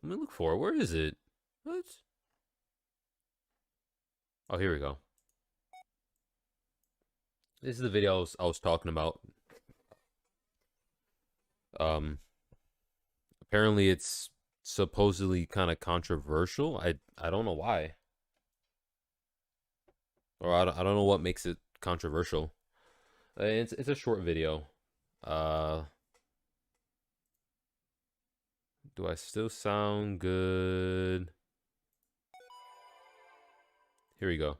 Let me look for it. Where is it? What? Oh, here we go. This is the video I was talking about. Apparently it's supposedly kind of controversial. I don't know why. Or I don't know what makes it controversial. It's a short video. Do I still sound good? Here we go.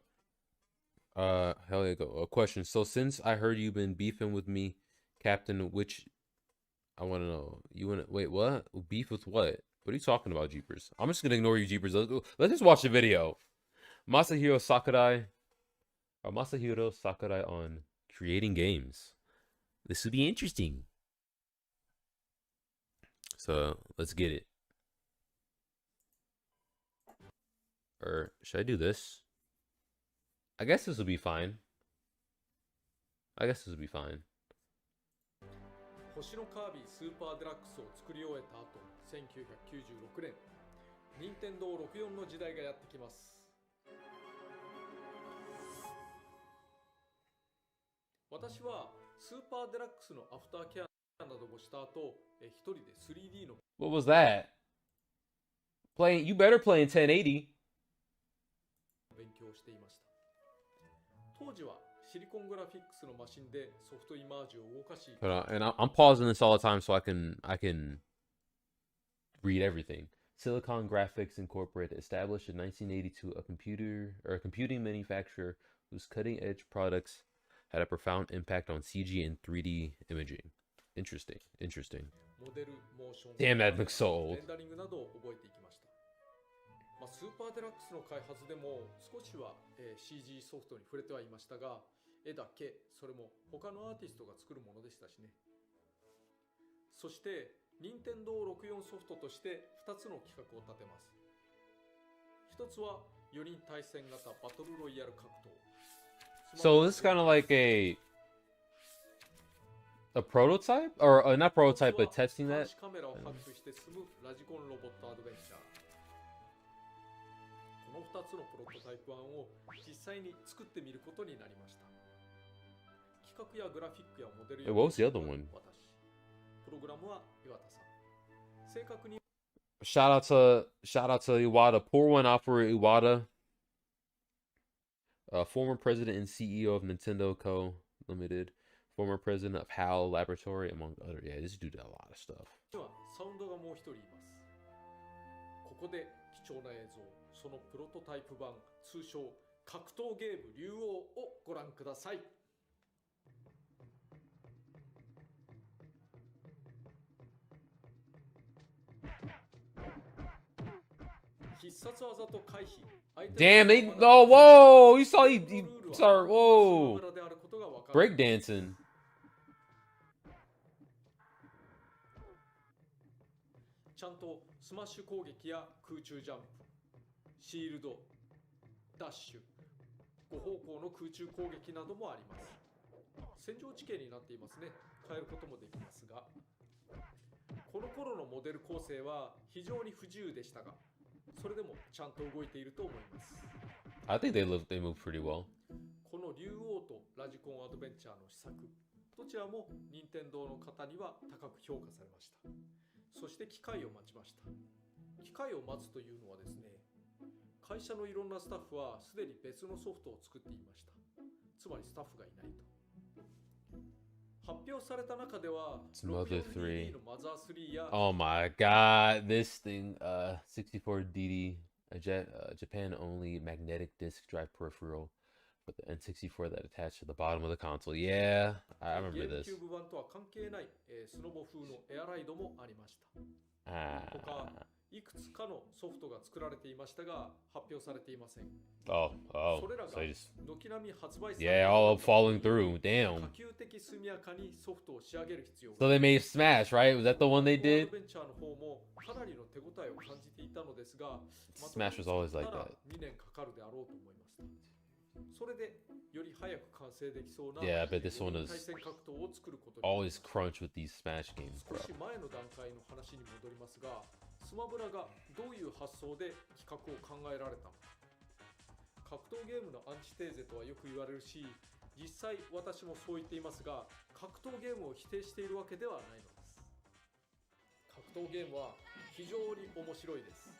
Hell yeah, go. A question. So since I heard you've been beefing with me, Captain, which I want to know. You want to wait? What beef with what? What are you talking about, Jeepers? I'm just gonna ignore you, Jeepers. Let's just watch the video. Masahiro Sakurai, or Masahiro Sakurai on creating games. This would be interesting. So let's get it. Or should I do this? I guess this will be fine. I guess this will be fine. 星のカービィスーパーデラックスを作り終えた後、1996年、任天堂64の時代がやってきます。私はスーパーデラックスのアフターケアなどをした後、一人で 3D の What was that? Playing, you better play in 1080. 勉強をしていました。当時はシリコングラフィックスのマシンでソフトイマージを動かし、And I'm pausing this all the time so I can read everything. Silicon Graphics Incorporated, established in 1982, a computing manufacturer whose cutting-edge products had a profound impact on CG and 3D imaging. Interesting. モデル、モーション、 Damn, that looks so old. レンダリングなどを覚えていきました。スーパーデラックスの開発でも少しは、CG ソフトに触れてはいましたが、絵だけ、それも他のアーティストが作るものでしたしね。そして任天堂64ソフトとして2つの企画を立てます。一つは4人対戦型バトルロイヤル格闘。 So this is kind of like a prototype, or not prototype, but testing that. カメラをハックして進むラジコンロボットアドベンチャー。この2つのプロトタイプ案を実際に作ってみることになりました。企画やグラフィックやモデルや What was the other one? 私、プログラムは岩田さん。正確に Shout out to Iwata. Pour one out for Iwata. Former president and CEO of Nintendo Co. Limited. Former president of HAL Laboratory, among other. Yeah, this dude did a lot of stuff. はサウンドがもう一人います。ここで貴重な映像、そのプロトタイプ版、通称格闘ゲーム竜王をご覧ください。必殺技と回避。 Damn, they. Oh, whoa! You saw he started. Whoa! Breakdancing. ちゃんとスマッシュ攻撃や空中ジャンプ、シールド、ダッシュ、5方向の空中攻撃などもあります。戦場地形になっていますね。変えることもできますが、この頃のモデル構成は非常に不自由でしたが、それでもちゃんと動いていると思います。 I think they move pretty well. この竜王とラジコンアドベンチャーの試作、どちらも任天堂の方には高く評価されました。そして機会を待ちました。機会を待つというのはですね、会社のいろんなスタッフはすでに別のソフトを作っていました。つまりスタッフがいないと。発表された中では Mother 3. のマザー3や Oh my god, this thing, 64DD, Japan only magnetic disk drive peripheral with the N64 that attached to the bottom of the console. Yeah, I remember this. ゲームキューブ版とは関係ない、スノボ風のエアライドもありました。他いくつかのソフトが作られていましたが発表されていません。Oh, それらが so they just 軒並み発売されて yeah, all falling through. 可 Damn. 及的速やかにソフトを仕上げる必要 So they made Smash, right? Was that the one they ア did? ドベンチャーの方もかなりの手応えを感じていたのですが、 Smash was always like that. 2年かかるであろうと思いました。それでより早く完成できそうな Yeah, but this one is 対戦格闘を作ることに always crunch with these Smash games, bro. 少し前の段階の話に戻りますが、スマブラがどういう発想で企画を考えられたのか。格闘ゲームのアンチテーゼとはよく言われるし、実際私もそう言っていますが、格闘ゲームを否定しているわけではないのです。格闘ゲームは非常に面白いです。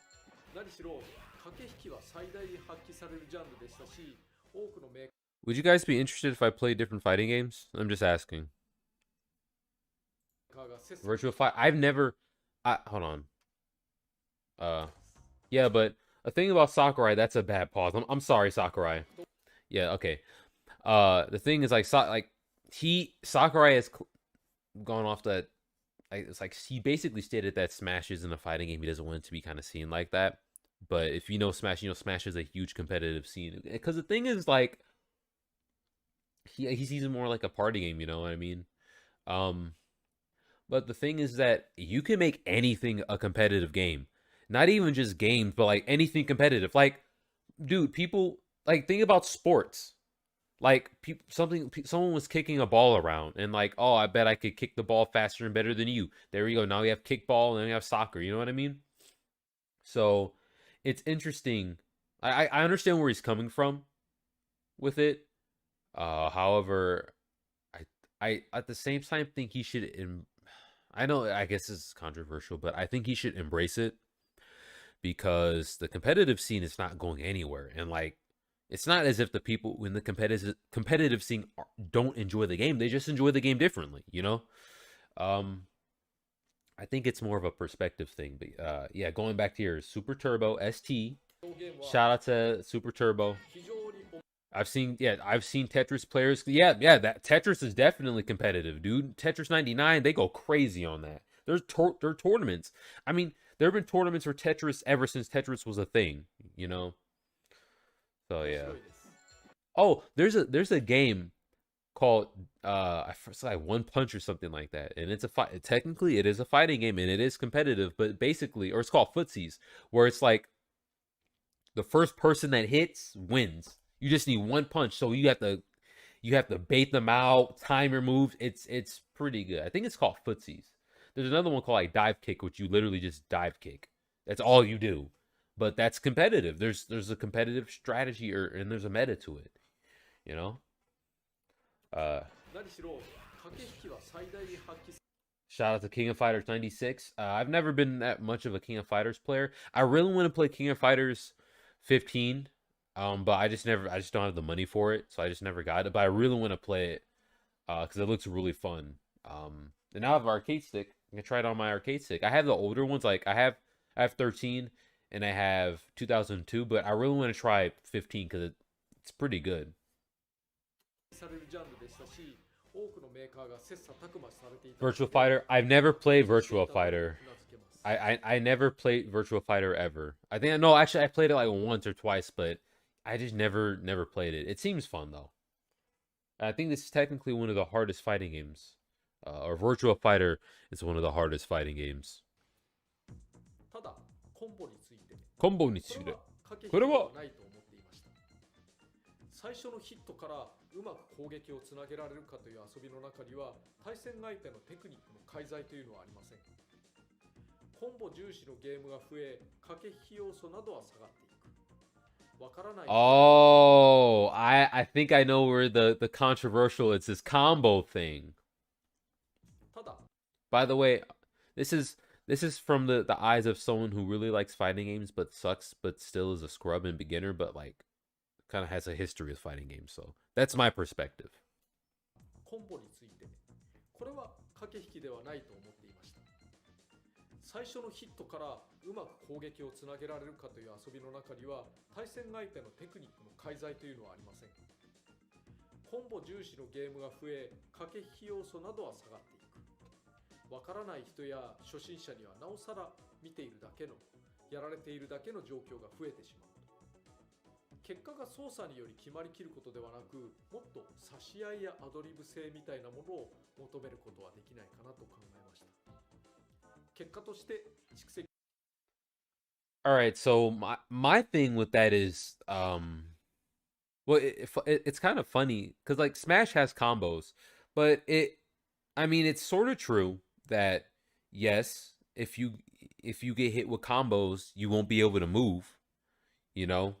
何しろ駆け引きは最大に発揮されるジャンルでしたし、多くのメーカー Would you guys be interested if I played different fighting games? I'm just asking. が切磋 Virtual fight. I've never. Hold on. Yeah, but a thing about Sakurai, that's a bad pause. I'm sorry, Sakurai. Yeah, okay. The thing is like Sakurai has gone off that. It's like he basically stated that Smash isn't a fighting game. He doesn't want it to be kind of seen like that. But if you know Smash, you know Smash is a huge competitive scene. Because the thing is like he sees it more like a party game. You know what I mean? But the thing is that you can make anything a competitive game. Not even just games, but like anything competitive. Like, dude, people like think about sports. Like someone was kicking a ball around and like, oh, I bet I could kick the ball faster and better than you. There you go. Now we have kickball and then we have soccer. You know what I mean? So it's interesting. I understand where he's coming from with it. However, I at the same time think he should. I know. I guess this is controversial, but I think he should embrace it because the competitive scene is not going anywhere, and like it's not as if the people in the competitive scene don't enjoy the game. They just enjoy the game differently, you know? I think it's more of a perspective thing. But yeah, going back to your Super Turbo ST. Shout out to Super Turbo. I've seen Tetris players. Yeah, that Tetris is definitely competitive, dude. Tetris 99, they go crazy on that. There are tournaments. I mean, there have been tournaments for Tetris ever since Tetris was a thing, you know? So yeah. Oh, there's a game called it's like One Punch or something like that, and it's a fight. Technically, it is a fighting game and it is competitive, but basically, or it's called footsies, where it's like the first person that hits wins. You just need one punch, so you have to bait them out, time your moves. It's pretty good. I think it's called footsies. There's another one called like dive kick, which you literally just dive kick. That's all you do. But that's competitive. There's a competitive strategy and there's a meta to it. You know? Shout out to King of Fighters 96. I've never been that much of a King of Fighters player. I really want to play King of Fighters 15. But I just don't have the money for it, so I just never got it. But I really want to play it, because it looks really fun. And now I have an arcade stick. I can try it on my arcade stick. I have the older ones, like I have 13 and I have 2002, but I really want to try 15 because it's pretty good. Virtual Fighter. I've never played Virtual Fighter. I never played Virtual Fighter ever. I think no, actually I played it like once or twice, but I just never played it. It seems fun though. I think this is technically one of the hardest fighting games. Or Virtual Fighter is one of the hardest fighting games. ただコンボについてコンボについてこれはないと思っていました。最初のヒットからうまく攻撃をつなげられるかという遊びの中には対戦相手のテクニックの介在というのはありません。コンボ重視のゲームが増え、駆け引き要素などは下がっていく。Oh, I think I know where the controversial it's this combo thing. By the way, this is from the eyes of someone who really likes fighting games but sucks but still is a scrub and beginner but like kind of has a history of fighting games. So that's my perspective. コンボについてこれは駆け引きではないと思っていました。最初のヒットからうまく攻撃をつなげられるかという遊びの中には対戦相手のテクニックの介在というのはありません。コンボ重視のゲームが増え、駆け引き要素などは下がっていく。わからない人や初心者にはなおさら見ているだけの、やられているだけの状況が増えてしまう。結果が操作により決まりきることではなく、もっと差し合いやアドリブ性みたいなものを求めることはできないかなと考えました。結果として蓄積 All right, so my thing with that is well it's kind of funny cuz like Smash has combos, but I mean it's sort of true that yes, if you get hit with combos, you won't be able to move, you know?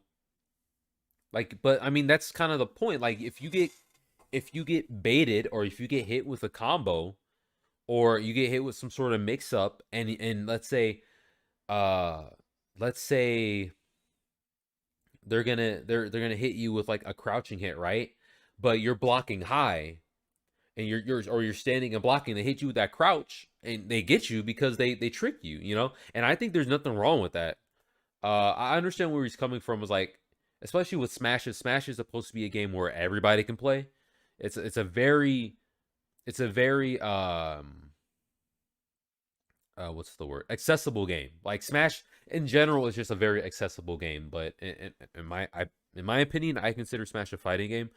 Like, but I mean that's kind of the point. Like if you get baited or if you get hit with a combo or you get hit with some sort of mix up and uh let's say they're gonna hit you with like a crouching hit, right? But you're blocking high and you're standing and blocking, they hit you with that crouch and they get you because they trick you, you know? And I think there's nothing wrong with that. I understand where he's coming from, is like, especially with Smash is supposed to be a game where everybody can play. It's a very what's the word, accessible game. Like Smash in general is just a very accessible game, but in my opinion, I consider Smash a fighting game.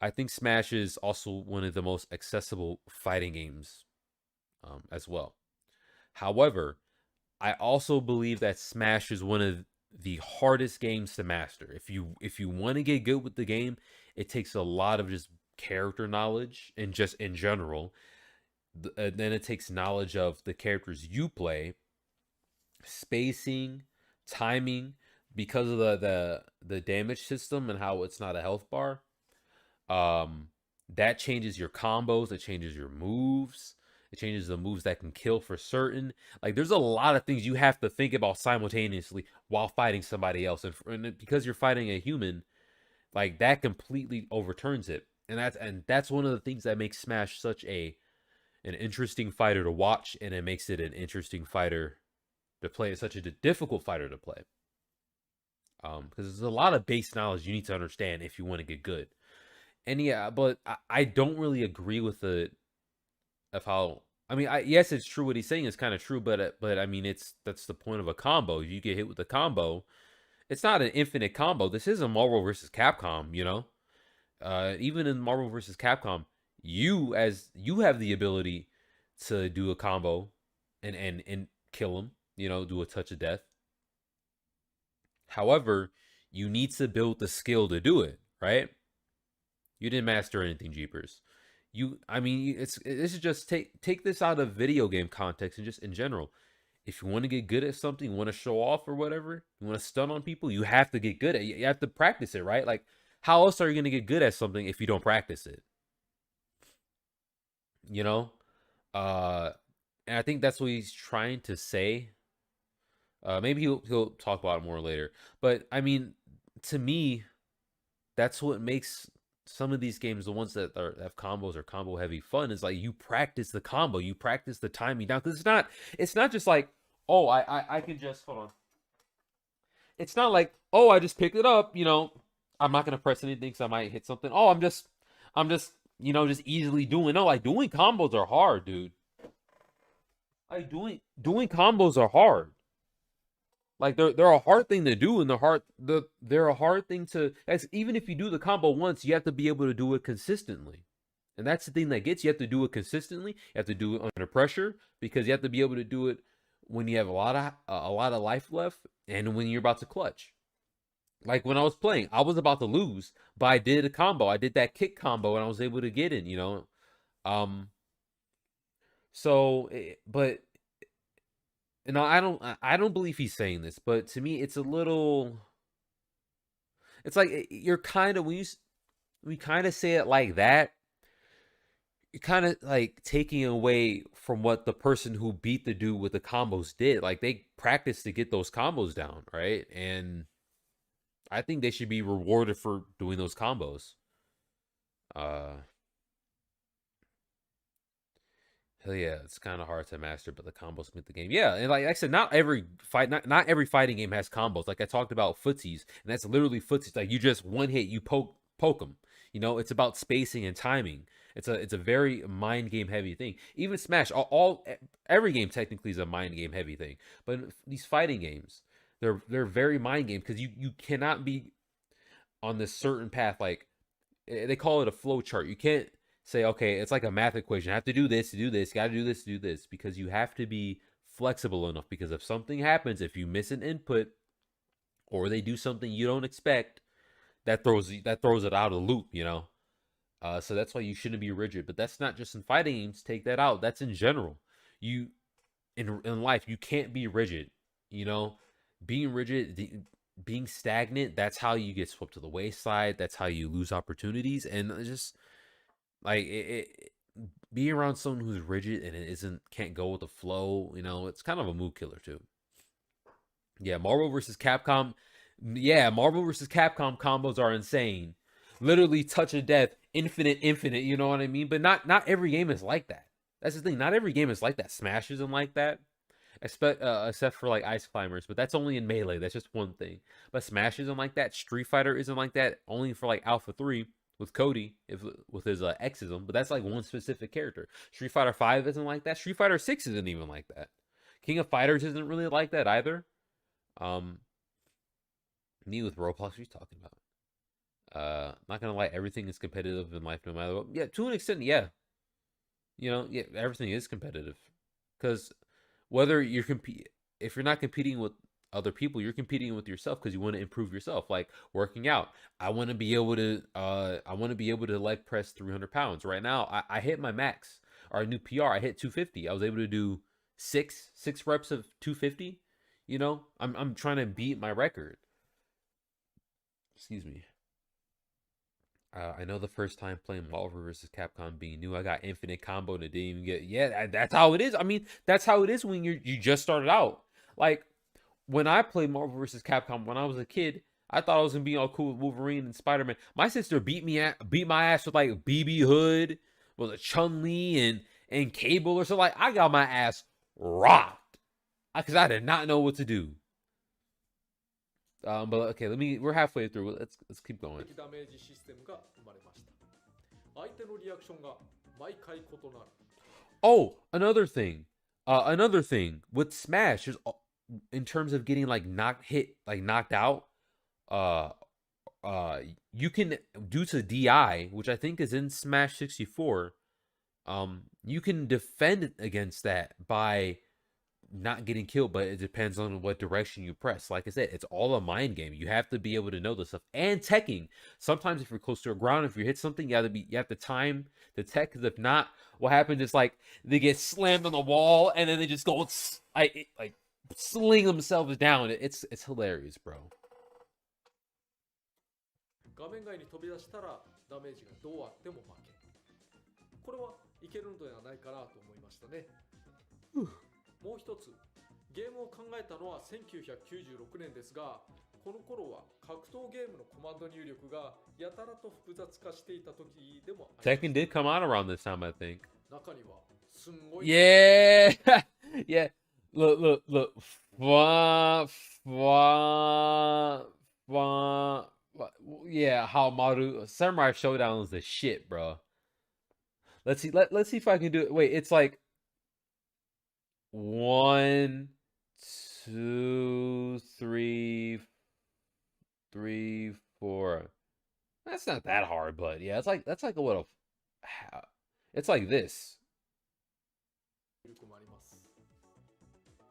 I think Smash is also one of the most accessible fighting games, as well. However, I also believe that Smash is one of the hardest games to master. If you want to get good with the game, it takes a lot of just character knowledge and just in general. Then it takes knowledge of the characters you play, spacing, timing, because of the damage system and how it's not a health bar. That changes your combos, it changes your moves, it changes the moves that can kill for certain. Like there's a lot of things you have to think about simultaneously while fighting somebody else, and because you're fighting a human, like that completely overturns it. And that's one of the things that makes Smash such an interesting fighter to watch, and it makes it an interesting fighter to play. It's such a difficult fighter to play. Because there's a lot of base knowledge you need to understand if you want to get good. And yeah, but I don't really agree with it of how. I mean, yes, it's true what he's saying is kind of true, but I mean, that's the point of a combo. If you get hit with a combo, it's not an infinite combo. This isn't Marvel versus Capcom, you know. Even in Marvel versus Capcom, you have the ability to do a combo and kill him, you know, do a touch of death. However, you need to build the skill to do it, right? You didn't master anything, Jeepers. I mean, this is just take this out of video game context and just in general. If you want to get good at something, you want to show off or whatever, you want to stun on people, you have to get good at it. You have to practice it, right? Like, how else are you going to get good at something if you don't practice it? You know? Uh, and I think that's what he's trying to say. Maybe he'll talk about it more later. But I mean, to me, that's what makes some of these games, the ones that have combos or combo heavy fun, is like you practice the combo, you practice the timing down, because it's not just like, oh, I can just hold on. It's not like, oh, I just picked it up, you know, I'm not gonna press anything because I might hit something. Oh, I'm just you know, just easily doing. No, like doing combos are hard, dude. Like doing combos are hard. Like they're a hard thing to do, and they're a hard thing to. Even if you do the combo once, you have to be able to do it consistently, and that's the thing that gets you. You have to do it consistently. You have to do it under pressure because you have to be able to do it when you have a lot of life left, and when you're about to clutch. Like when I was playing, I was about to lose, but I did a combo. I did that kick combo, and I was able to get in. You know, um. So, but no, I don't believe he's saying this, but to me, it's a little. It's like you're kind of we kind of say it like that. You're kind of like taking away from what the person who beat the dude with the combos did. Like they practiced to get those combos down, right? And I think they should be rewarded for doing those combos. Uh, Hell yeah, it's kind of hard to master, but the combos make the game. Yeah, and like I said, not every fighting game has combos. Like I talked about footsies, and that's literally footsies. Like you just one hit, you poke them. You know, it's about spacing and timing. It's a very mind game heavy thing. Even Smash, every game technically is a mind game heavy thing. But these fighting games, they're very mind game because you cannot be on this certain path. Like they call it a flow chart. You can't say, okay, it's like a math equation. I have to do this to do this. You got to do this to do this, because you have to be flexible enough. Because if something happens, if you miss an input or they do something you don't expect, that throws it out of the loop. You know, so that's why you shouldn't be rigid. But that's not just in fighting games. Take that out. That's in general. You in life. You can't be rigid, you know? Being rigid, being stagnant, that's how you get swept to the wayside. That's how you lose opportunities. And it's just like being around someone who's rigid and it isn't can't go with the flow, it's kind of a mood killer too. Yeah, Marvel versus Capcom. Yeah, Marvel versus Capcom combos are insane. Literally touch of death, infinite, infinite. You know what I mean? But not every game is like that. That's the thing. Not every game is like that. Smash isn't like that, except for like Ice Climbers. But that's only in Melee. That's just one thing. But Smash isn't like that. Street Fighter isn't like that. Only for like Alpha 3 with Cody, with his Xism. But that's like one specific character. Street Fighter 5 isn't like that. Street Fighter 6 isn't even like that. King of Fighters isn't really like that either. Me with Roblox, what are you talking about? Not gonna lie, everything is competitive in life no matter what. Yeah, to an extent, yeah. Yeah, everything is competitive. Because whether if you're not competing with other people, you're competing with yourself because you want to improve yourself. Like working out. I want to be able to leg press 300 pounds. Right now, I hit my max. Our new PR, I hit 250. I was able to do six reps of 250. I'm trying to beat my record. Excuse me. I know the first time playing Marvel vs. Capcom being new, I got infinite combo and it didn't even get. Yeah, that's how it is. I mean, that's how it is when you just started out. Like when I played Marvel vs. Capcom when I was a kid, I thought I was gonna be all cool with Wolverine and Spider-Man. My sister beat my ass with like BB Hood, was a Chun-Li and Cable or something. Like I got my ass rocked because I did not know what to do. But okay, we're halfway through. Let's keep going. Oh, another thing with Smash is in terms of getting like knocked out. You can, due to DI, which I think is in Smash 64. You can defend against that by not getting killed, but it depends on what direction you press. Like I said, it's all a mind game. You have to be able to know this stuff. And teching. Sometimes if you're close to a ground, if you hit something, you have to time the tech. Because if not, what happens is like they get slammed on the wall and then they just go like sling themselves down. It's hilarious, bro. 画面外に飛び出したらダメージがどうあっても負け。これはいけるのではないかなと思いましたね。もう一つ、ゲームを考えたのは1996年ですが、この頃は格闘ゲームのコマンド入力がやたらと複雑化していた時でもあります。Tekken did come out around this time, I think. 中にはすんごい。Yeah, yeah. Look. Yeah, Maru Samurai Showdown is the shit, bro. Let's see if I can do it. Wait, it's like 1, 2, 3, 4. That's not that hard, but yeah, that's like a little. It's like this.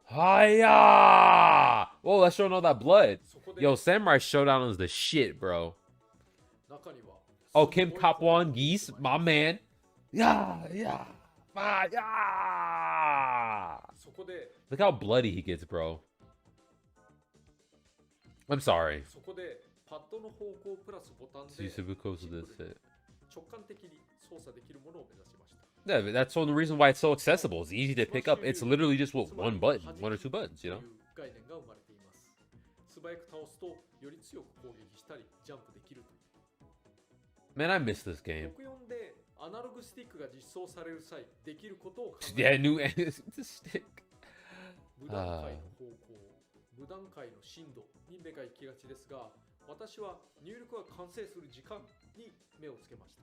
Hiya! Whoa, let's show all that blood. Yo, Samurai Showdown is the shit, bro. Oh, Kim Kapwan Geese, my man. Yeah. Look how bloody he gets, bro. I'm sorry. Yeah, that's the reason why it's so accessible. It's easy to pick up. It's literally just one button, 1 or 2 buttons, you know? Man, I miss this game. Yeah, new stick. 無段階の深度に目が行きがちですが、私は入力が完成する時間に目をつけました。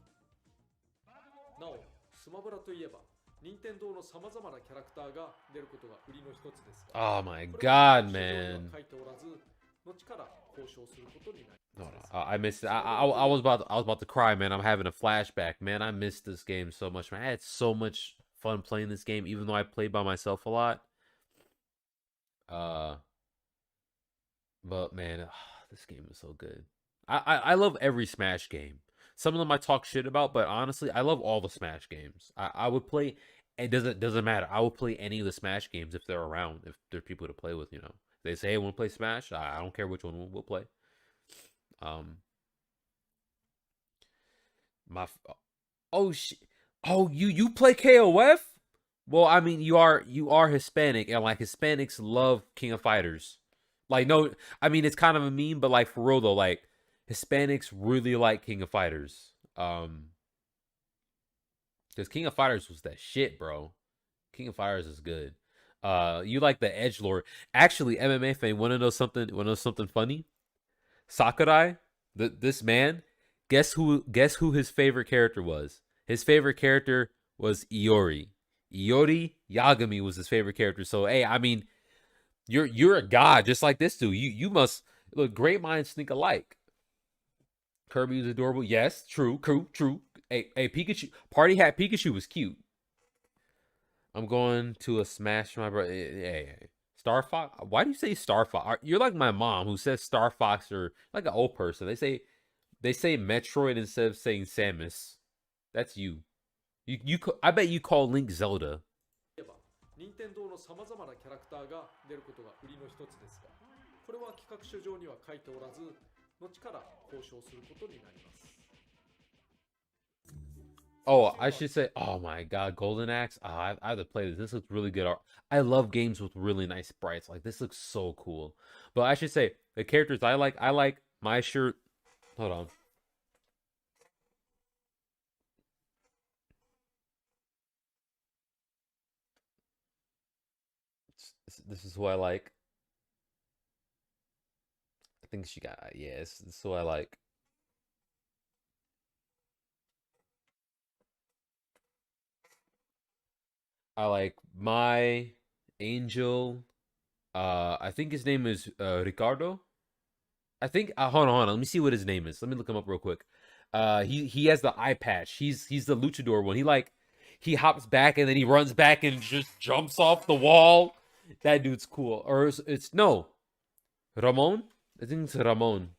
なお、スマブラといえば、任天堂の様々なキャラクターが出ることが売りの一つですが、Oh my god, man. 書いておらず、後から交渉することになります。I missed it. I was about to cry, man. I'm having a flashback, man. I missed this game so much, man. I had so much fun playing this game, even though I played by myself a lot. But man, this game is so good. I love every Smash game. Some of them I talk shit about, but honestly, I love all the Smash games. I would play it doesn't matter. I will play any of the Smash games if they're around, if there are people to play with. If they say, "Hey, want to play Smash?" I don't care which one we'll play. Um, my oh shit. Oh, you play KOF? Well, I mean, you are Hispanic, and like Hispanics love King of Fighters. Like, no, I mean it's kind of a meme, but like for real though, like Hispanics really like King of Fighters. Because King of Fighters was that shit, bro. King of Fighters is good. You like the edge lord? Actually, MMA fan, want to know something? Want to know something funny? Sakurai, this man, guess who his favorite character was? His favorite character was Iori. Iori Yagami was his favorite character. So hey, I mean, you're a god just like this dude. You must look. Great minds think alike. Kirby was adorable. Yes, true. Hey, Pikachu. Party Hat Pikachu was cute. I'm going to a Smash my brother. Hey, Star Fox. Why do you say Star Fox? You're like my mom who says Star Fox or like an old person. They say Metroid instead of saying Samus. That's you. I bet you call Link Zelda. 任天堂のさまざまなキャラクターが出ることが売りの一つですが、これは企画書上には書いておらず、後から交渉することになります。Oh, I should say, oh my god, Golden Axe. I have to play this. This looks really good. I love games with really nice sprites. Like, this looks so cool. But I should say, the characters I like my shirt. Hold on. This is who I like. I think she got, yeah, this is who I like. I like my Angel. I think his name is Ricardo. I think hold on. Let me see what his name is. Let me look him up real quick. He has the eye patch. He's the luchador one. He hops back and then he runs back and just jumps off the wall. That dude's cool. Or it's no Ramon. I think it's Ramon.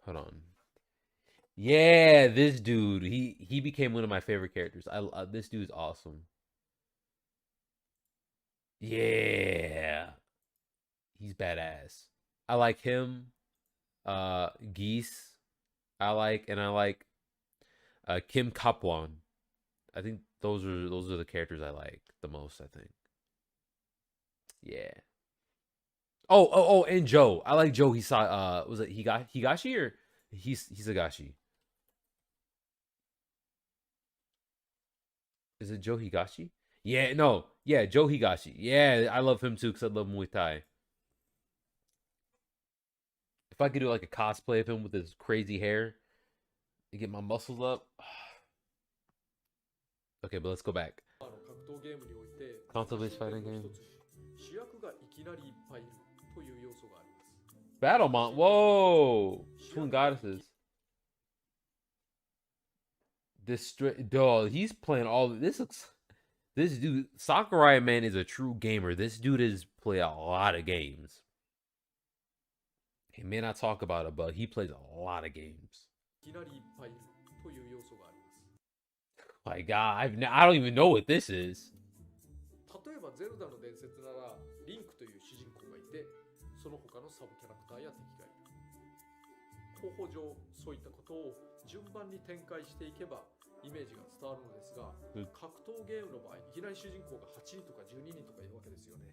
Hold on. Yeah, this dude. He became one of my favorite characters. This dude's awesome. Yeah. He's badass. I like him. Geese. I like Kim Kapwan. I think those are the characters I like the most, I think. Yeah. Oh, and Joe. I like Joe. He saw was it Higashi or Hisagashi? Is it Joe Higashi? Yeah, no. Yeah, Joe Higashi. Yeah, I love him too because I love Muay Thai. If I could do like a cosplay of him with his crazy hair to get my muscles up. Okay, but let's go back. あの格闘ゲームにおいて Console-based fighting の game. 一つ、主役がいきなりいっぱいいるという要素があります。 Battlemont. Whoa. Twin Goddesses. Dog, he's playing all this. This dude Sakurai, man, is a true gamer. This dude has played a lot of games. He may not talk about it, but he plays a lot of games. いきなりいっぱいいるという要素があります。 My God, I don't even know what this is. 例えばゼルダの伝説ならリンクという主人公がいて、その他のサブキャラクターや敵がいる。候補上そういったことを順番に展開していけばイメージが伝わるのですが、格闘ゲームの場合いきなり主人公が8人とか12人とかいるわけですよね。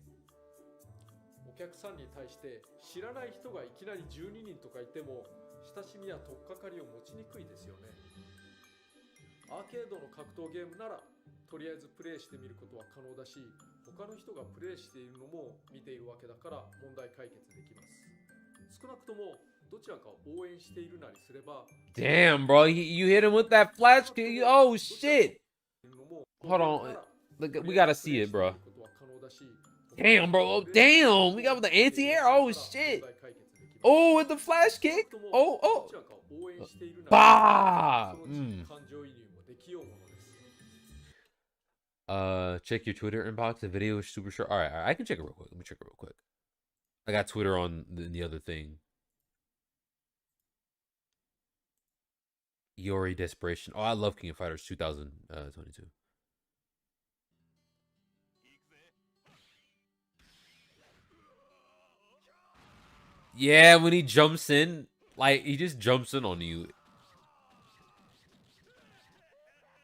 お客さんに対して知らない人がいきなり12人とかいても親しみや取っかかりを持ちにくいですよね。アーケードの格闘ゲームならとりあえずプレイしてみることは可能だし、他の人がプレイしているのも見ているわけだから問題解決できます。少なくともどちらかを応援しているなりすれば。 Damn, bro, you hit him with that flash kick. Oh shit. Hold on. Look, we gotta see it, bro. Damn, bro. Oh, damn. We got the anti-air. Oh shit. Oh, with the flash kick. Oh. Bah. Check your Twitter inbox. The video is super short. All right. I can check it real quick. Let me check it real quick. I got Twitter on the other thing. Iori Desperation. Oh, I love King of Fighters 2022. Yeah, when he jumps in, like he just jumps in on you.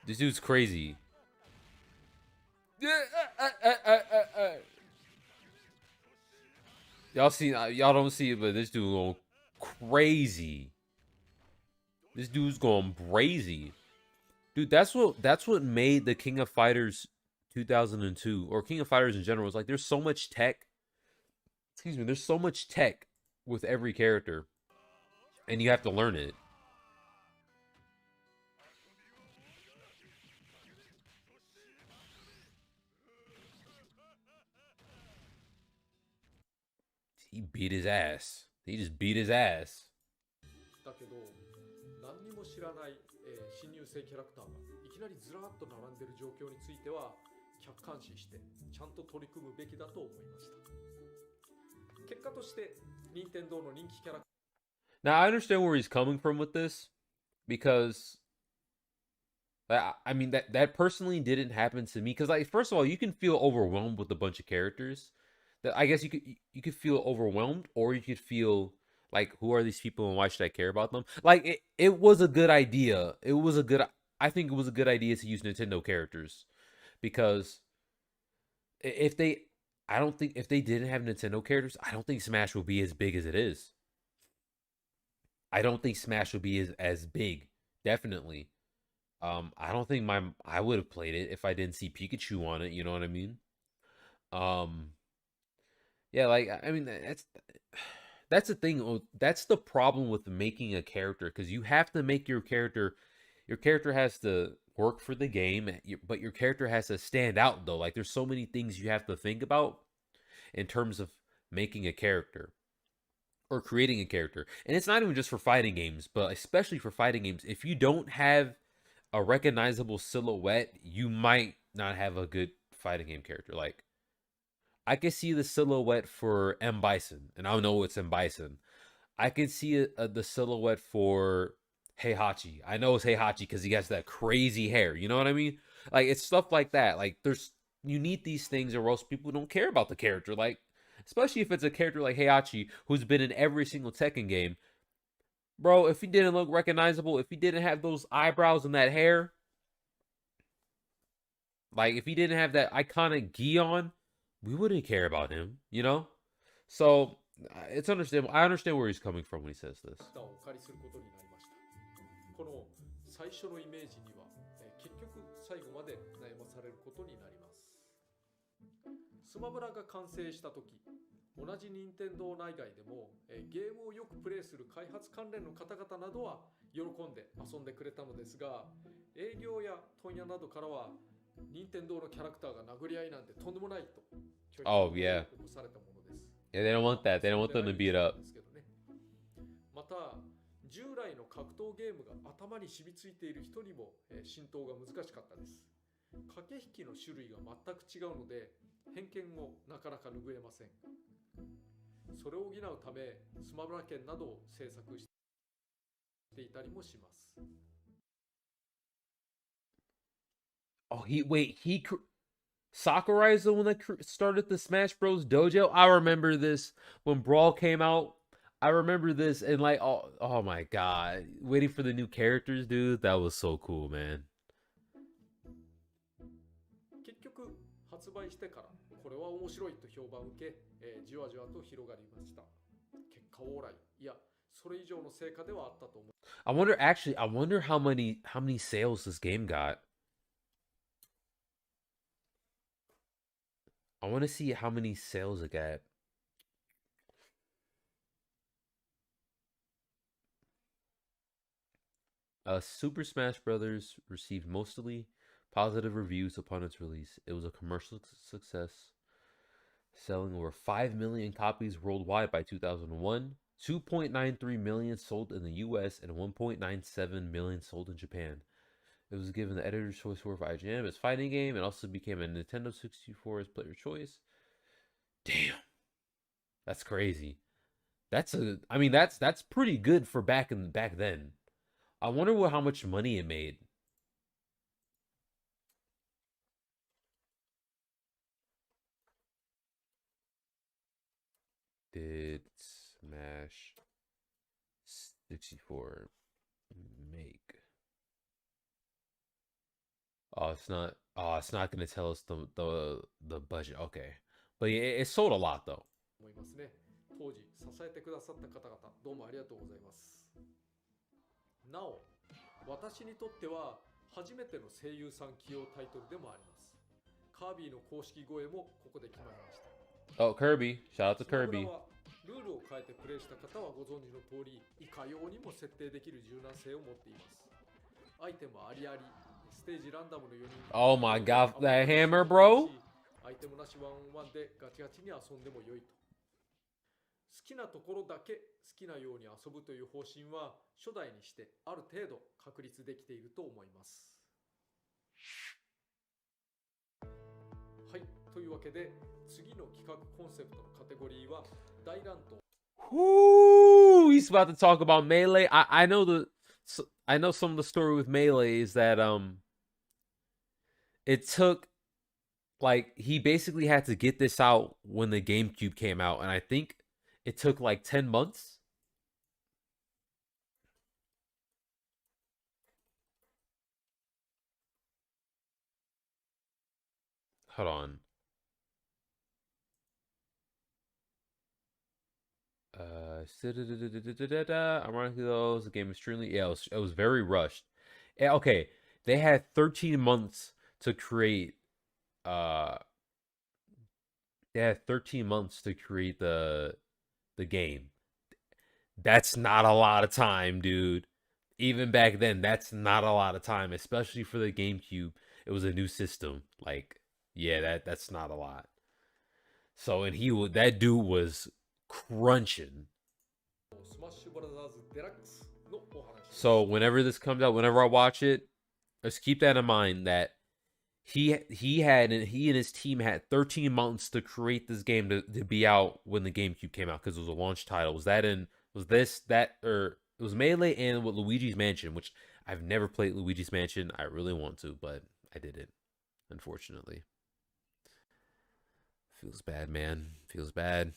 This dude's crazy. Y'all see? Y'all don't see it, but this dude going crazy. This dude's going brazy. Dude, that's what made the King of Fighters 2002 or King of Fighters in general. Is like there's so much tech. Excuse me. There's so much tech with every character, and you have to learn it. He beat his ass. He just beat his ass. だけど何にも知らない、新入生キャラクターがいきなりずらっと並んでる状況については客観視してちゃんと取り組むべきだと思いました。結果として任天堂の人気キャラクター Now I understand where he's coming from with this, because I mean that personally didn't happen to me. Because like first of all, you can feel overwhelmed with a bunch of characters. That I guess you could feel overwhelmed, or you could feel like, who are these people and why should I care about them? Like it was a good idea. It was a good. I think it was a good idea to use Nintendo characters, because if they, I don't think if they didn't have Nintendo characters, I don't think Smash would be as big as it is. I don't think Smash would be as big. Definitely. I don't think I would have played it if I didn't see Pikachu on it. You know what I mean? Um, yeah, like I mean that's the thing. That's the problem with making a character, because you have to make your character. Your character has to work for the game, but your character has to stand out though. Like there's so many things you have to think about in terms of making a character or creating a character. And it's not even just for fighting games, but especially for fighting games. If you don't have a recognizable silhouette, you might not have a good fighting game character. Like I can see the silhouette for M Bison, and I know it's M Bison. I can see the silhouette for Heihachi. I know it's Heihachi because he has that crazy hair. You know what I mean? Like it's stuff like that. Like you need these things, or else people don't care about the character. Like especially if it's a character like Heihachi who's been in every single Tekken game. Bro, if he didn't look recognizable, if he didn't have those eyebrows and that hair, like if he didn't have that iconic gi on, we wouldn't care about him, you know? So it's understandable. I understand where he's coming from when he says this. をお借りすることになりました。この最初のイメージには、結局最後まで悩まされることになります。スマブラが完成した時、同じ任天堂内外でも、ゲームをよくプレイする開発関連の方々などは喜んで遊んでくれたのですが、営業や問屋などからは任天堂のキャラクターが殴り合いなんてとんでもないと拒否を Oh yeah. 起こされたものです。Yeah, they don't want that. They don't want them to beat up. また従来の格闘ゲームが頭に染みついている人にも、浸透が難しかったです。駆け引きの種類が全く違うので偏見をなかなか拭えません。それを補うためスマブラ券などを制作していたりもします。Oh, Sakurai is the one that started the Smash Bros. Dojo. I remember this when Brawl came out. I remember this, and like, oh my god, waiting for the new characters, dude. That was so cool, man. 結局発売してからこれは面白いと評判を受け、じわじわと広がりました。結果オーライ、いやそれ以上の成果ではあったと思う。I wonder how many sales this game got. I want to see how many sales it got. Super Smash Bros. Received mostly positive reviews upon its release. It was a commercial success, selling over 5 million copies worldwide by 2001, 2.93 million sold in the US, and 1.97 million sold in Japan. It was given the Editor's Choice Award by IGN as fighting game, and also became a Nintendo 64 as player choice. Damn, that's crazy. That's pretty good for back then. I wonder how much money it made. Did Smash 64 make? Oh, it's not. Oh, it's not gonna tell us the budget. Okay, but yeah, it sold a lot though. 思いますね。当時支えてくださった方々、どうもありがとうございます。なお、私にとっては初めての声優さん起用タイトルでもあります。カービィの公式声もここで決まりました。Oh, Kirby! Shout out to スマブラ Kirby. はルールを変えてプレイした方はご存知の通り、いかようにも設定できる柔軟性を持っています。アイテムありあり、ステージランダムの4人。Oh my god, that hammer, bro! アイテムなしワンオンワンでガチガチに遊んでも良いと。好きなところだけ好きなように遊ぶという方針は初代にしてある程度確立できていると思います。はい、というわけで次の企画コンセプトのカテゴリーは大乱闘。Whoo! He's about to talk about Melee. I know I know some of the story with Melee is that it took like he basically had to get this out when the GameCube came out, and I think it took like 10 months. Hold on. Ironically though, the game extremely it was very rushed. Okay, they had 13 months to create they had 13 months to create the game. That's not a lot of time, dude. Even back then, that's not a lot of time, especially for the GameCube. It was a new system. Like, yeah, that's not a lot. So, and that dude was crunching. So, whenever this comes out, whenever I watch it, let's keep that in mind that he and his team had 13 months to create this game to be out when the GameCube came out because it was a launch title. It was Melee and with Luigi's Mansion, which I've never played Luigi's Mansion. I really want to, but I didn't, unfortunately. Feels bad, man. Feels bad.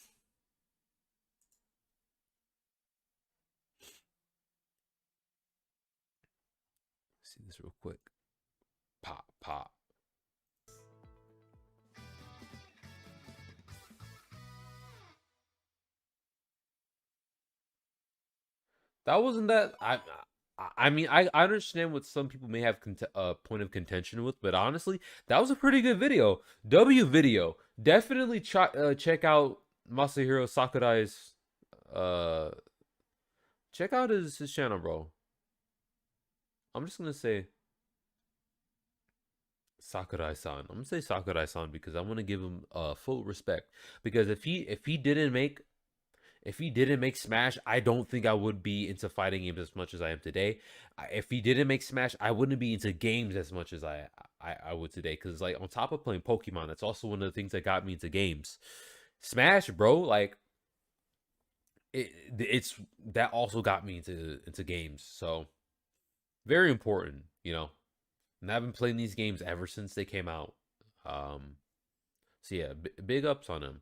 See this real quick. Pop, pop. That wasn't that. I mean, I understand what some people may have point of contention with, but honestly, that was a pretty good video. W video. Definitely check out Masahiro Sakurai's. Check out his channel, bro. I'm just gonna say Sakurai-san. I'm gonna say Sakurai-san because I want to give him full respect. Because if he didn't make Smash, I don't think I would be into fighting games as much as I am today. If he didn't make Smash, I wouldn't be into games as much as I would today. Because like on top of playing Pokemon, that's also one of the things that got me into games. Smash, bro, like it's that also got me into games. So very important, you know. And I've been playing these games ever since they came out. So yeah, big ups on him.